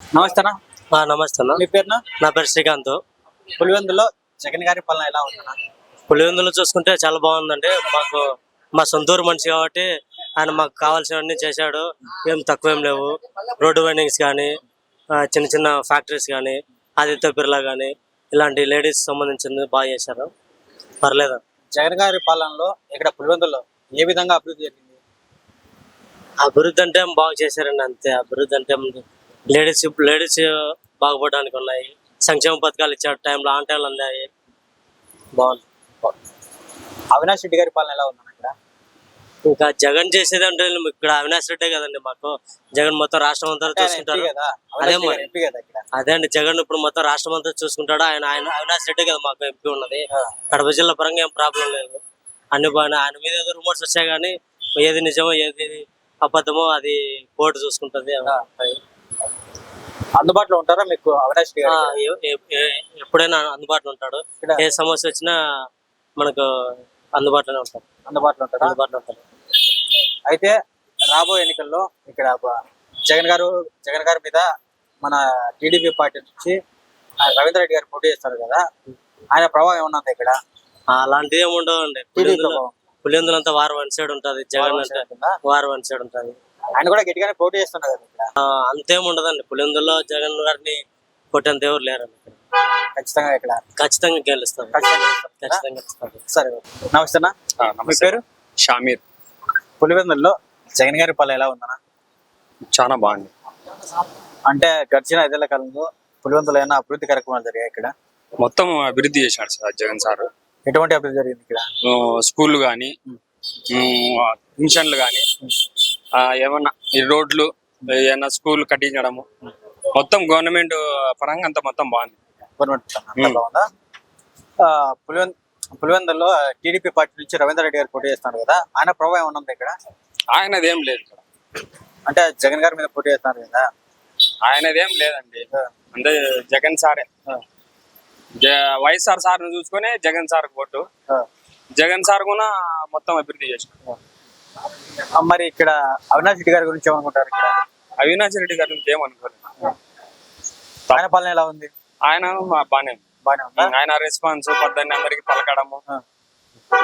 నమస్తే అన్న. నమస్తే అన్న. మీ పేరున? నా పేరు శ్రీకాంత్. పులివెందులో జగన్ గారి పాలన ఎలా ఉందన్న? పులివెందులు చూసుకుంటే చాలా బాగుందండి. మాకు మా సొంతూరు మనిషి కాబట్టి ఆయన మాకు కావాల్సినవన్నీ చేశాడు. ఏం తక్కువేం లేవు. రోడ్డు వైండింగ్స్ కానీ, చిన్న చిన్న ఫ్యాక్టరీస్ కానీ, ఆదిత్య బిర్లా కానీ ఇలాంటి లేడీస్ సంబంధించింది బాగా చేశారు. పర్లేదు. జగన్ గారి పాలనలో ఇక్కడ పులివెందులో ఏ విధంగా అభివృద్ధి జరిగింది? అభివృద్ధి అంటే బాగా చేశారండి, అంతే. అభివృద్ధి అంటే లేడీస్ బాగుపడడానికి ఉన్నాయి. సంక్షేమ పథకాలు ఇచ్చాడు టైంలో, ఆన్ టైంలో అందాయి. బాగుంది. అవినాష్ రెడ్డి గారి పాలన ఎలా ఉందన్న ఇక్కడ? ఇంకా జగన్ చేసేది అంటే ఇక్కడ అవినాష్ రెడ్డే కదండి. మాకు జగన్ మొత్తం రాష్ట్రం అంతా చూసుకుంటాడు. అదే మరి. అదే అండి, జగన్ ఇప్పుడు మొత్తం రాష్ట్రం అంతా చూసుకుంటాడు. ఆయన అవినాష్ రెడ్డే కదా మాకు ఎంపీ ఉన్నది. కడప జిల్లా పరంగా ఏం ప్రాబ్లం లేదు. అన్ని బాగా ఆయన మీద ఏదో రూమర్స్ వచ్చాయి కానీ ఏది నిజమో ఏది అబద్ధమో అది కోర్టు చూసుకుంటది. అందుబాటులో ఉంటారా మీకు అవినాష్ రెడ్డి గారు? ఎప్పుడైనా అందుబాటులో ఉంటాడు. ఏ సమస్య వచ్చినా మనకు అందుబాటులోనే ఉంటాడు. అందుబాటులో ఉంటాడు. అయితే రాబోయే ఎన్నికల్లో ఇక్కడ జగన్ గారి మీద మన టీడీపీ పార్టీ నుంచి రవీంద్ర రెడ్డి గారు పోటీ చేస్తారు కదా, ఆయన ప్రభావం ఏమన్నా ఉందా ఇక్కడ? అలాంటివి ఏమి ఉండవు అండి. పులివెందులు అంతా వారు వన్ సైడ్ ఉంటది. జగన్ అంటే వారు వన్ సైడ్ ఉంటది. ఆయన కూడా గట్టిగానే పోటీ చేస్తున్నారు కదా ఇక్కడ. అంతేం ఉండదండి. పులివెందులో జగన్ గారిని కొట్టేంత ఎవరు లేరండి. ఖచ్చితంగా గెలుస్తారు. సరే, నమస్తే అన్న. మీ పేరు? షామీర్. పులివెందుల్లో జగన్ గారి పాలన ఎలా ఉందన్న? చాలా బాగుంది. అంటే గడిచిన 5 ఏళ్ల కాలంలో పులివెందులో ఏమైనా అభివృద్ధి కార్యక్రమాలు జరిగాయి ఇక్కడ? మొత్తం అభివృద్ధి చేశాడు సార్ జగన్ సార్. ఎటువంటి అభివృద్ధి జరిగింది ఇక్కడ? స్కూళ్ళు కానీ, పెన్షన్లు కానీ, ఏమన్నా ఈ రోడ్లు ఏమన్నా స్కూల్ కట్టించడము, మొత్తం గవర్నమెంట్ పరంగా అంతా మొత్తం బాగుంది. బాగుందా? పులివెందుల్లో టీడీపీ పార్టీ నుంచి రవీంద్ర రెడ్డి గారు పోటీ చేస్తున్నారు కదా, ఆయన ప్రభావం ఏమన్నా ఉంది ఇక్కడ? ఆయనదేం లేదు ఇక్కడ. అంటే జగన్ గారి మీద పోటీ చేస్తున్నారు కదా, ఆయనదేం లేదండి. అంటే జగన్ సారే. వైఎస్ఆర్ సార్ ను చూసుకునే Jagan sir vote. Jagan sir కూడా మొత్తం అభివృద్ధి చేశారు. మరి ఇక్కడ అవినాష్ రెడ్డి గారి గురించి ఏమనుకుంటారు? ఇక్కడ అవినాష్ రెడ్డి గారి గురించి ఏమనుకోలేదు. ఆయన పాలన ఎలా ఉంది? ఆయన బానే ఉంది. ఆయన రెస్పాన్స్ పొద్దున్న అందరికి పలకడము,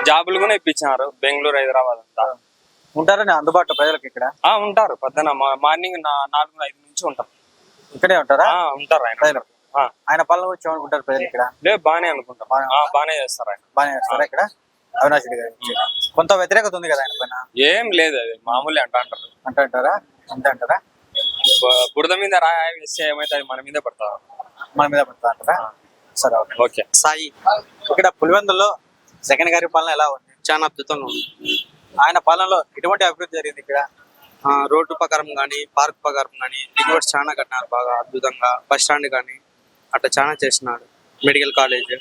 జాబులు కూడా ఇప్పించినారు. బెంగళూరు, హైదరాబాద్ అంతా ఉంటారని అందుబాటులో ప్రజలకు ఇక్కడ ఉంటారు. పొద్దున్న మార్నింగ్ 4-5 నుంచి ఉంటాం. ఇక్కడే ఉంటారా? ఉంటారు ఆయన. ఆయన పాలన గురించి ఏమనుకుంటారు ప్రజలు ఇక్కడ? లేదు, బానే అనుకుంటాం. బానే చేస్తారు ఆయన. బానే చేస్తారా ఇక్కడ అవినాష్ రెడ్డి గారి? కొంత వ్యతిరేకత ఉంది కదా ఆయన పైన? ఏం లేదు, అది మామూలు అంటారు. అంటారా? అంతే అంటారా? బురద మీద రాయి వేస్తే ఏమైతే మన మీద పడతారు. మన మీద పడతా అంటారా? సరే, ఓకే. సాయి, ఇక్కడ పులివెందుల్లో జగన్ గారి పాలన ఎలా ఉంది? చాలా అద్భుతంగా ఉంది. ఆయన పాలనలో ఎటువంటి అభివృద్ధి జరిగింది ఇక్కడ? రోడ్డు ప్రకారం కానీ, పార్క్ ప్రకారం కానీ, రివర్స్ చాలా కట్టినారు బాగా అద్భుతంగా. బస్ స్టాండ్ కానీ అట్లా చాలా చేసినాడు. మెడికల్ కాలేజ్,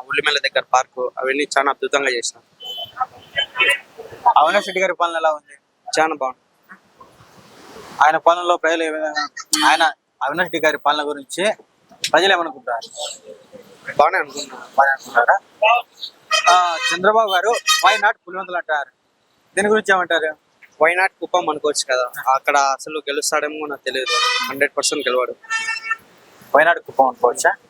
ఉల్లిమెల్ల దగ్గర పార్కు, అవన్నీ చాలా అద్భుతంగా చేసినారు. అవినాష్ రెడ్డి గారి పాలన ఎలా ఉంది? చాలా బాగుంది. ఆయన పాలనలో ప్రజలు ఏ విధంగా, అవినాష్ రెడ్డి గారి పాలన గురించి ప్రజలు ఏమనుకుంటారు? బాగానే అనుకుంటున్నారు. చంద్రబాబు గారు వై నాట్ పులివెందులు అంటారు, దీని గురించి ఏమంటారు? వై నాట్ కుప్పం అనుకోవచ్చు కదా, అక్కడ అసలు గెలుస్తాడేమో నాకు తెలియదు. 100% గెలవాడు. వై నాట్ కుప్పం అనుకోవచ్చా?